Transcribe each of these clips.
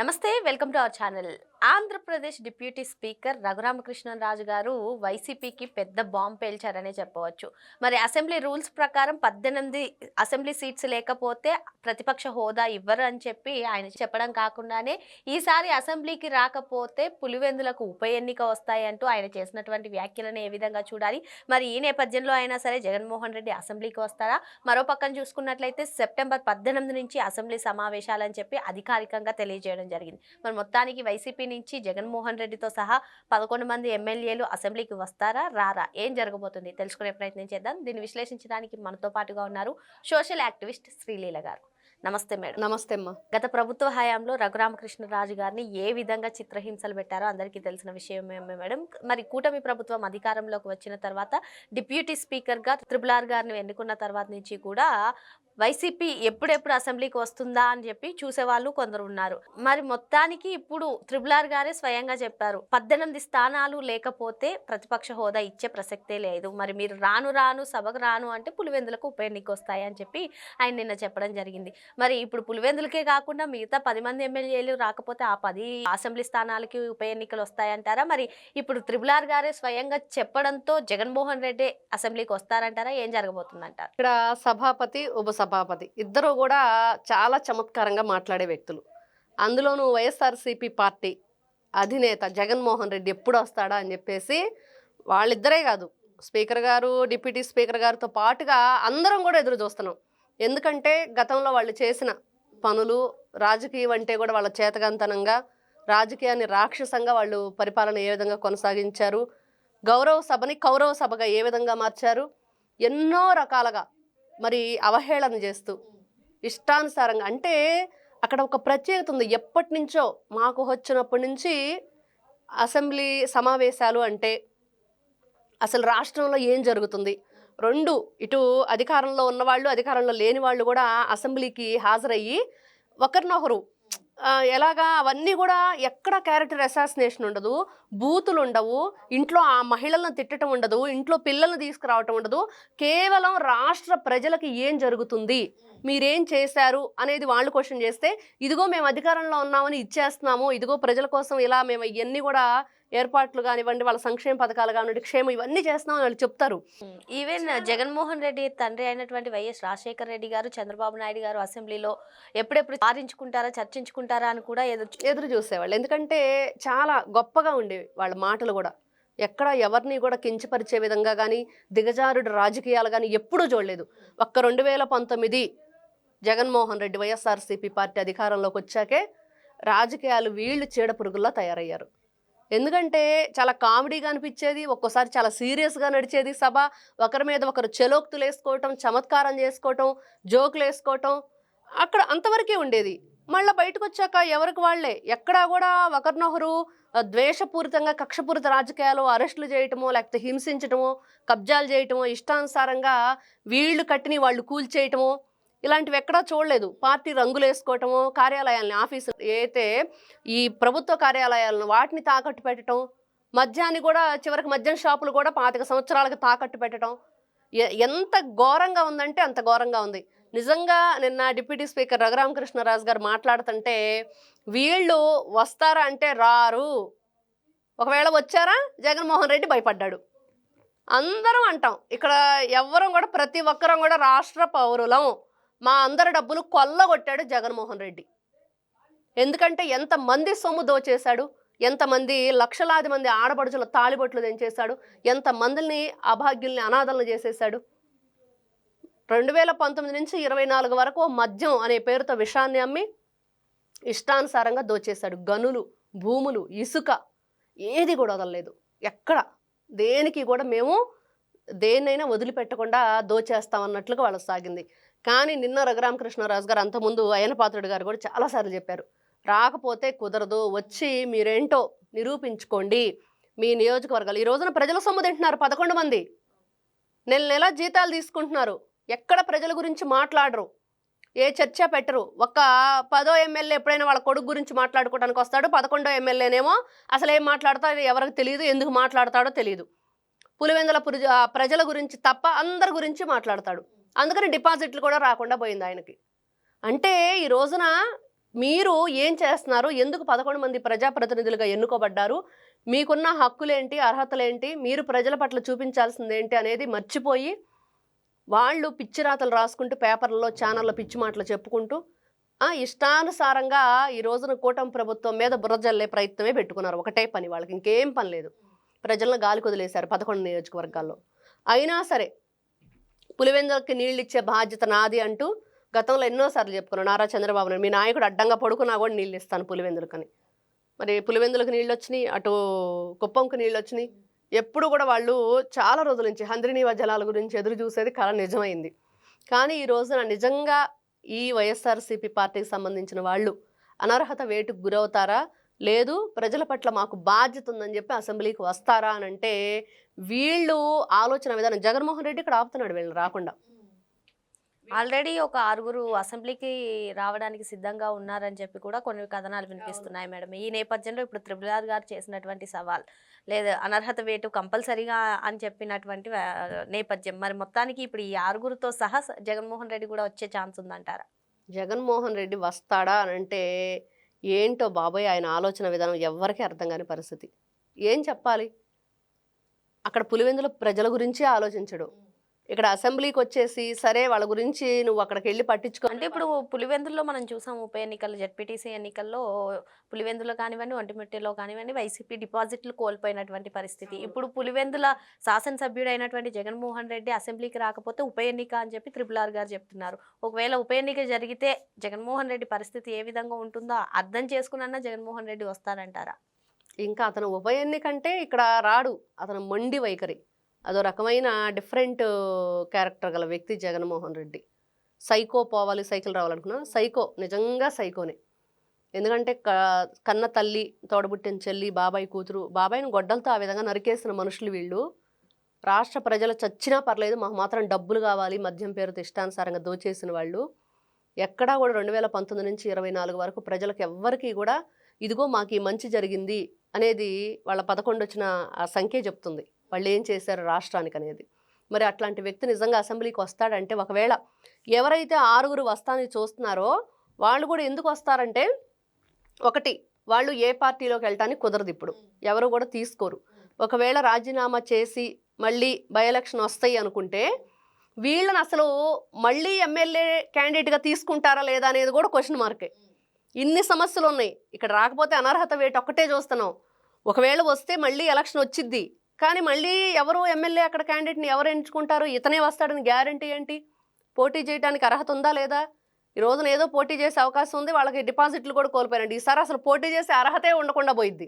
నమస్తే welcome to our channel. Andhra Pradesh deputy speaker Raghurama Krishna Raju గారు వైసీపీకి పెద్ద బాంబ్ పేల్చారనే చెప్పవచ్చు. మరి అసెంబ్లీ రూల్స్ ప్రకారం 18 అసెంబ్లీ సీట్స్ లేకపోతే ప్రతిపక్ష హోదా ఇవ్వరు అని చెప్పి ఆయన చెప్పడం కాకుండానే ఈసారి అసెంబ్లీకి రాకపోతే పులివెందులకు ఉప ఎన్నిక వస్తాయి అంటూ ఆయన చేసినటువంటి వ్యాఖ్యలను ఏ విధంగా చూడాలి? మరి ఈ నేపథ్యంలో అయినా సరే జగన్మోహన్ రెడ్డి అసెంబ్లీకి వస్తారా? మరో పక్కన చూసుకున్నట్లయితే సెప్టెంబర్ 18 నుంచి అసెంబ్లీ సమావేశాలని చెప్పి అధికారికంగా తెలియజేయడం జరిగింది. మరి మొత్తానికి వైసీపీ నుంచి జగన్మోహన్ రెడ్డితో సహా 11 మంది ఎమ్మెల్యేలు అసెంబ్లీకి వస్తారా రారా? ఏం జరగబోతుంది తెలుసుకునే ప్రయత్నం చేద్దాం. దీన్ని విశ్లేషించడానికి మనతో పాటుగా ఉన్నారు సోషల్ యాక్టివిస్ట్ శ్రీలీల గారు. నమస్తే మేడం. నమస్తే అమ్మా. గత ప్రభుత్వ హయాంలో రఘురామకృష్ణరాజు గారిని ఏ విధంగా చిత్రహింసలు పెట్టారో అందరికీ తెలిసిన విషయమే మేడం. మరి కూటమి ప్రభుత్వం అధికారంలోకి వచ్చిన తర్వాత డిప్యూటీ స్పీకర్గా త్రిపుల్ గారిని ఎన్నుకున్న తర్వాత నుంచి కూడా వైసీపీ ఎప్పుడెప్పుడు అసెంబ్లీకి వస్తుందా అని చెప్పి చూసేవాళ్ళు కొందరు ఉన్నారు. మరి మొత్తానికి ఇప్పుడు త్రిపుల్ గారే స్వయంగా చెప్పారు, 18 స్థానాలు లేకపోతే ప్రతిపక్ష హోదా ఇచ్చే ప్రసక్తే లేదు. మరి మీరు రాను సభకు రాను అంటే పులివెందులకు ఉప ఎన్నిక వస్తాయి అని చెప్పి ఆయన నిన్న చెప్పడం జరిగింది. మరి ఇప్పుడు పులివెందులకే కాకుండా మిగతా 10 మంది ఎమ్మెల్యేలు రాకపోతే ఆ 10 అసెంబ్లీ స్థానాలకి ఉప ఎన్నికలు వస్తాయంటారా? మరి ఇప్పుడు త్రిపుల్ గారే స్వయంగా చెప్పడంతో జగన్మోహన్ రెడ్డి అసెంబ్లీకి వస్తారంటారా? ఏం జరగబోతుందంటారు? ఇక్కడ సభాపతి ఉపసభాపతి ఇద్దరు కూడా చాలా చమత్కారంగా మాట్లాడే వ్యక్తులు. అందులోనూ వైఎస్ఆర్సీపీ పార్టీ అధినేత జగన్మోహన్ రెడ్డి ఎప్పుడు వస్తాడా అని చెప్పేసి వాళ్ళిద్దరే కాదు, స్పీకర్ గారు డిప్యూటీ స్పీకర్ గారితో పాటుగా అందరం కూడా ఎదురు చూస్తున్నాం. ఎందుకంటే గతంలో వాళ్ళు చేసిన పనులు, రాజకీయం అంటే కూడా వాళ్ళ చేతకంతనంగా, రాజకీయాన్ని రాక్షసంగా వాళ్ళు పరిపాలన ఏ విధంగా కొనసాగించారు, గౌరవ సభని కౌరవ సభగా ఏ విధంగా మార్చారు, ఎన్నో రకాలుగా మరి అవహేళన చేస్తూ ఇష్టానుసారంగా, అంటే అక్కడ ఒక ప్రత్యేకత ఉంది. ఎప్పటి నుంచో మాకు వచ్చినప్పటి నుంచి అసెంబ్లీ సమావేశాలు అంటే అసలు రాష్ట్రంలో ఏం జరుగుతుంది, రెండు ఇటు అధికారంలో ఉన్నవాళ్ళు అధికారంలో లేని వాళ్ళు కూడా అసెంబ్లీకి హాజరయ్యి ఒకరినొకరు ఎలాగా అవన్నీ కూడా ఎక్కడ క్యారెక్టర్ అసాసినేషన్ ఉండదు, బూతులు ఉండవు, ఇంట్లో ఆ మహిళలను తిట్టడం ఉండదు, ఇంట్లో పిల్లల్ని తీసుకురావటం ఉండదు. కేవలం రాష్ట్ర ప్రజలకి ఏం జరుగుతుంది, మీరేం చేశారు అనేది వాళ్ళు క్వశ్చన్ చేస్తే, ఇదిగో మేము అధికారంలో ఉన్నామని ఇచ్చేస్తున్నాము, ఇదిగో ప్రజల కోసం ఇలా మేము ఇవన్నీ కూడా ఏర్పాట్లు కానివ్వండి, వాళ్ళ సంక్షేమ పథకాలు కానివ్వండి, క్షేమం ఇవన్నీ చేస్తున్నామని వాళ్ళు చెప్తారు. ఈవెన్ జగన్మోహన్ రెడ్డి తండ్రి అయినటువంటి వైఎస్ రాజశేఖర రెడ్డి గారు, చంద్రబాబు నాయుడు గారు అసెంబ్లీలో ఎప్పుడెప్పుడు వారించుకుంటారా చర్చించుకుంటారా అని కూడా ఎదురు చూసేవాళ్ళు. ఎందుకంటే చాలా గొప్పగా ఉండేవి వాళ్ళ మాటలు కూడా. ఎక్కడ ఎవరిని కూడా కించపరిచే విధంగా కానీ దిగజారుడు రాజకీయాలు కానీ ఎప్పుడూ చూడలేదు. ఒక్క 2019 జగన్మోహన్ రెడ్డి వైఎస్ఆర్సీపీ పార్టీ అధికారంలోకి వచ్చాకే రాజకీయాలు వీళ్ళు చీడపురుగుల్లా తయారయ్యారు. ఎందుకంటే చాలా కామెడీగా అనిపించేది, ఒక్కోసారి చాలా సీరియస్గా నడిచేది సభ. ఒకరి మీద ఒకరు చెలోక్తులు వేసుకోవటం, చమత్కారం చేసుకోవటం, జోకులు వేసుకోవటం, అక్కడ అంతవరకే ఉండేది. మళ్ళీ బయటకు వచ్చాక ఎవరికి వాళ్లే ఎక్కడా కూడా ఒకరినొకరు ద్వేషపూరితంగా కక్షపూరిత రాజకీయాలు, అరెస్టులు చేయటమో లేకపోతే హింసించటమో, కబ్జాలు చేయటమో, ఇష్టానుసారంగా వీళ్ళు కట్టిని వాళ్ళు కూల్చేయటమో ఇలాంటివి ఎక్కడా చూడలేదు. పార్టీ రంగులు వేసుకోవటము, కార్యాలయాలని ఆఫీసు అయితే ఈ ప్రభుత్వ కార్యాలయాలను వాటిని తాకట్టు పెట్టడం, మద్యాన్ని కూడా చివరికి మద్యం షాపులు కూడా 25 సంవత్సరాలకు తాకట్టు పెట్టడం, ఎంత ఘోరంగా ఉందంటే అంత ఘోరంగా ఉంది. నిజంగా నిన్న డిప్యూటీ స్పీకర్ రఘురామకృష్ణరాజు గారు మాట్లాడుతుంటే, వీళ్ళు వస్తారా అంటే రారు, ఒకవేళ వచ్చారా జగన్మోహన్ రెడ్డి భయపడ్డాడు. అందరం అంటాం ఇక్కడ, ఎవ్వరం కూడా ప్రతి ఒక్కరం కూడా రాష్ట్ర పౌరులం, మా అందరి డబ్బులు కొల్లగొట్టాడు జగన్మోహన్ రెడ్డి. ఎందుకంటే ఎంతమంది సొమ్ము దోచేశాడు, ఎంతమంది లక్షలాది మంది ఆడపడుచుల తాళిబొట్లు తెంచేశాడు, ఎంతమందిని అభాగ్యుల్ని అనాథలను చేసేశాడు. 2019 నుంచి 24 వరకు మద్యం అనే పేరుతో విషాన్ని అమ్మి ఇష్టానుసారంగా దోచేశాడు. గనులు, భూములు, ఇసుక ఏది కూడా వదలలేదు. ఎక్కడ దేనికి కూడా మేము దేన్నైనా వదిలిపెట్టకుండా దోచేస్తామన్నట్లుగా వాళ్ళు సాగింది. కానీ నిన్న రఘురామకృష్ణరాజు గారు, అంతకుముందు అయ్యనపాత్రుడు గారు కూడా చాలాసార్లు చెప్పారు, రాకపోతే కుదరదు, వచ్చి మీరేంటో నిరూపించుకోండి. మీ నియోజకవర్గాలు ఈ రోజున ప్రజల సొమ్ము తింటున్నారు. 11 మంది నెల జీతాలు తీసుకుంటున్నారు. ఎక్కడ ప్రజల గురించి మాట్లాడరు, ఏ చర్చ పెట్టరు. ఒక్క 10వ ఎమ్మెల్యే ఎప్పుడైనా వాళ్ళ కొడుకు గురించి మాట్లాడుకోవడానికి వస్తాడు, 11వ ఎమ్మెల్యేనేమో అసలు ఏం మాట్లాడతాడో ఎవరికి తెలియదు, ఎందుకు మాట్లాడతాడో తెలియదు. పులివెందుల ప్రజల గురించి తప్ప అందరి గురించి మాట్లాడతాడు. అందుకని డిపాజిట్లు కూడా రాకుండా పోయింది ఆయనకి. అంటే ఈ రోజున మీరు ఏం చేస్తున్నారు, ఎందుకు 11 మంది ప్రజాప్రతినిధులుగా ఎన్నుకోబడ్డారు, మీకున్న హక్కులేంటి, అర్హతలేంటి, మీరు ప్రజల పట్ల చూపించాల్సింది ఏంటి అనేది మర్చిపోయి వాళ్ళు పిచ్చి రాతలు రాసుకుంటూ పేపర్లలో ఛానల్లో పిచ్చి మాటలు చెప్పుకుంటూ ఇష్టానుసారంగా ఈ రోజున కూటమి ప్రభుత్వం మీద బుర్ర జల్లే ప్రయత్నమే పెట్టుకున్నారు. ఒకటే పని, వాళ్ళకి ఇంకేం పని లేదు. ప్రజలను గాలి కొదిలేశారు 11 నియోజకవర్గాల్లో. అయినా సరే పులివెందులకి నీళ్ళు ఇచ్చే బాధ్యత నాది అంటూ గతంలో ఎన్నోసార్లు చెప్పుకున్నాను నారా చంద్రబాబు నాయుడు, మీ నాయకుడు అడ్డంగా పడుకున్నా కూడా నీళ్ళు ఇస్తాను పులివెందులకని. మరి పులివెందులకు నీళ్ళు వచ్చినాయి, అటు కుప్పంకు నీళ్ళు వచ్చినాయి. ఎప్పుడు కూడా వాళ్ళు చాలా రోజుల నుంచి హంద్రినీవా జలాల గురించి ఎదురు చూసేది కళ నిజమైంది. కానీ ఈ రోజున నిజంగా ఈ వైఎస్ఆర్సీపీ పార్టీకి సంబంధించిన వాళ్ళు అనర్హత వేటుకు గురవుతారా, లేదు ప్రజల పట్ల మాకు బాధ్యత ఉందని చెప్పి అసెంబ్లీకి వస్తారా అని అంటే వీళ్ళు ఆలోచన విధానం. జగన్మోహన్ రెడ్డి ఇక్కడ ఆపుతున్నాడు వీళ్ళని రాకుండా. ఆల్రెడీ ఒక 6 అసెంబ్లీకి రావడానికి సిద్ధంగా ఉన్నారని చెప్పి కూడా కొన్ని కథనాలు వినిపిస్తున్నాయి మేడం. ఈ నేపథ్యంలో ఇప్పుడు త్రిపుల్ గారు చేసినటువంటి సవాల్ లేదా అనర్హత వేటు కంపల్సరీగా అని చెప్పినటువంటి నేపథ్యం, మరి మొత్తానికి ఇప్పుడు ఈ 6తో సహా జగన్మోహన్ రెడ్డి కూడా వచ్చే ఛాన్స్ ఉందంటారా? జగన్మోహన్ రెడ్డి వస్తాడా అని అంటే ఏంటో బాబోయ్, ఆయన ఆలోచన విధానం ఎవ్వరికీ అర్థం కాని పరిస్థితి. ఏం చెప్పాలి, అక్కడ పులివెందుల ప్రజల గురించి ఆలోచించడు, ఇక్కడ అసెంబ్లీకి వచ్చేసి సరే వాళ్ళ గురించి నువ్వు అక్కడికి వెళ్ళి పట్టించుకో అంటే ఇప్పుడు పులివెందుల్లో మనం చూసాం ఉప ఎన్నికలు, జెడ్పీటీసీ ఎన్నికల్లో పులివెందులో కానివ్వండి, ఒంటిమిట్టలో కానివ్వండి వైసీపీ డిపాజిట్లు కోల్పోయినటువంటి పరిస్థితి. ఇప్పుడు పులివెందుల శాసనసభ్యుడైనటువంటి జగన్మోహన్ రెడ్డి అసెంబ్లీకి రాకపోతే ఉప ఎన్నిక అని చెప్పి త్రిపుల్ గారు చెప్తున్నారు. ఒకవేళ ఉప ఎన్నిక జరిగితే జగన్మోహన్ రెడ్డి పరిస్థితి ఏ విధంగా ఉంటుందో అర్థం చేసుకున్నా జగన్మోహన్ రెడ్డి వస్తారంటారా? ఇంకా అతను ఉప ఎన్నికంటే ఇక్కడ రాడు, అతను మొండి వైఖరి, అదో రకమైన డిఫరెంట్ క్యారెక్టర్ గల వ్యక్తి జగన్మోహన్ రెడ్డి. సైకో పోవాలి సైకిల్ రావాలనుకున్నా సైకో, నిజంగా సైకోనే. ఎందుకంటే కన్న తల్లి, తోడబుట్టిన చెల్లి, బాబాయ్ కూతురు, బాబాయ్ని గొడ్డలతో ఆ విధంగా నరికేసిన మనుషులు వీళ్ళు. రాష్ట్ర ప్రజలు చచ్చినా పర్లేదు, మాకు మాత్రం డబ్బులు కావాలి మద్యం పేరుతో ఇష్టానుసారంగా దోచేసిన వాళ్ళు. ఎక్కడా కూడా 2019 నుంచి 24 వరకు ప్రజలకు ఎవ్వరికీ కూడా ఇదిగో మాకు ఈ మంచి జరిగింది అనేది వాళ్ళ 11 వచ్చిన ఆ సంఖ్య చెప్తుంది, వాళ్ళు ఏం చేశారు రాష్ట్రానికి అనేది. మరి అట్లాంటి వ్యక్తి నిజంగా అసెంబ్లీకి వస్తాడంటే, ఒకవేళ ఎవరైతే 6 వస్తానని చూస్తున్నారో వాళ్ళు కూడా ఎందుకు వస్తారంటే, ఒకటి వాళ్ళు ఏ పార్టీలోకి వెళ్ళటానికి కుదరదు, ఇప్పుడు ఎవరు కూడా తీసుకోరు. ఒకవేళ రాజీనామా చేసి మళ్ళీ బై ఎలక్షన్ వస్తాయి అనుకుంటే వీళ్ళని అసలు మళ్ళీ ఎమ్మెల్యే క్యాండిడేట్గా తీసుకుంటారా లేదా అనేది కూడా క్వశ్చన్ మార్కే. ఇన్ని సమస్యలు ఉన్నాయి. ఇక్కడ రాకపోతే అనర్హత వేటు ఒక్కటే చూస్తున్నాం, ఒకవేళ వస్తే మళ్ళీ ఎలక్షన్ వచ్చిద్ది, కానీ మళ్ళీ ఎవరు ఎమ్మెల్యే అక్కడ క్యాండిడేట్ని ఎవరు ఎంచుకుంటారు, ఇతనే వస్తాడని గ్యారంటీ ఏంటి? పోటీ చేయడానికి అర్హత ఉందా లేదా? ఈ రోజున ఏదో పోటీ చేసే అవకాశం ఉంది, వాళ్ళకి డిపాజిట్లు కూడా కోల్పోయారండి. ఈసారి అసలు పోటీ చేసే అర్హతే ఉండకుండా పోయిద్ది.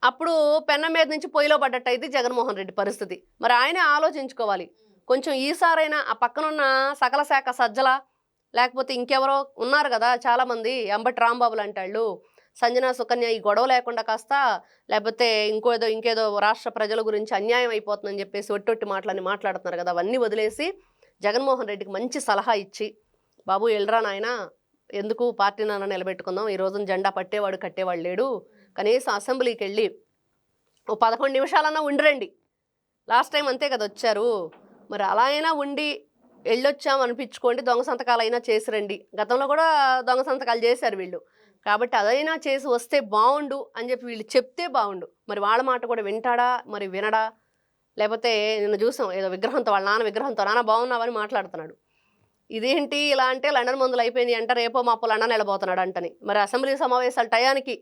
అప్పుడు పెన్న మీద నుంచి పొయ్యిలో పడ్డట్టు అయితే జగన్మోహన్ రెడ్డి పరిస్థితి. మరి ఆయనే ఆలోచించుకోవాలి కొంచెం. ఈసారైనా ఆ పక్కనున్న సకల శాఖ సజ్జల లేకపోతే ఇంకెవరో ఉన్నారు కదా చాలామంది, అంబటి రాంబాబులు అంటాళ్ళు, సంజనా సుకన్య, ఈ గొడవ లేకుండా కాస్త లేకపోతే ఇంకేదో రాష్ట్ర ప్రజల గురించి అన్యాయం అయిపోతుందని చెప్పేసి ఒట్టొట్టి మాటలని మాట్లాడుతున్నారు కదా, అవన్నీ వదిలేసి జగన్మోహన్ రెడ్డికి మంచి సలహా ఇచ్చి, బాబు ఎల్రా నాయన, ఎందుకు పార్టీ నాన్న నిలబెట్టుకుందాం, ఈ రోజున జెండా పట్టేవాడు కట్టేవాడు లేడు, కనీసం అసెంబ్లీకి వెళ్ళి ఓ 11 నిమిషాలన్నా ఉండిరండి, లాస్ట్ టైం అంతే కదా వచ్చారు, మరి అలా అయినా ఉండి వెళ్ళొచ్చాం అనిపించుకోండి, దొంగ సంతకాలు అయినా చేసిరండి. గతంలో కూడా దొంగ సంతకాలు చేశారు వీళ్ళు, కాబట్టి అదైనా చేసి వస్తే బాగుండు అని చెప్పి వీళ్ళు చెప్తే బాగుండు. మరి వాళ్ళ మాట కూడా వింటాడా, మరి వినడా? లేకపోతే నిన్న చూసాం ఏదో విగ్రహంతో, వాళ్ళ నాన్న విగ్రహంతో నాన్న బాగున్నావని మాట్లాడుతున్నాడు. ఇదేంటి ఇలా అంటే లండన్ మందులు అయిపోయింది అంట, రేపో మాపో లండన్ వెళ్ళబోతున్నాడు అంటని. మరి అసెంబ్లీ సమావేశాల టయానికి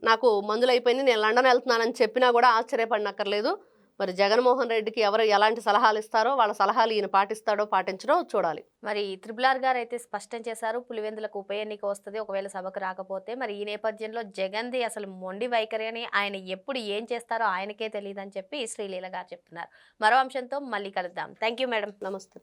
నాకు మందులు అయిపోయింది నేను లండన్ వెళ్తున్నానని చెప్పినా కూడా ఆశ్చర్యపడినక్కర్లేదు. మరి జగన్మోహన్ రెడ్డికి ఎవరు ఎలాంటి సలహాలు ఇస్తారో, వాళ్ళ సలహాలు ఈయన పాటిస్తాడో పాటించడో చూడాలి. మరి త్రిపుల్ గారు అయితే స్పష్టం చేశారు, పులివెందులకు ఉప ఎన్నిక వస్తుంది ఒకవేళ సభకు రాకపోతే. మరి ఈ నేపథ్యంలో జగన్ది అసలు మొండి వైఖరి అని, ఆయన ఎప్పుడు ఏం చేస్తారో ఆయనకే తెలియదని చెప్పి శ్రీలీల గారు చెప్తున్నారు. మరో అంశంతో మళ్ళీ కలుద్దాం. Thank you madam. నమస్తే.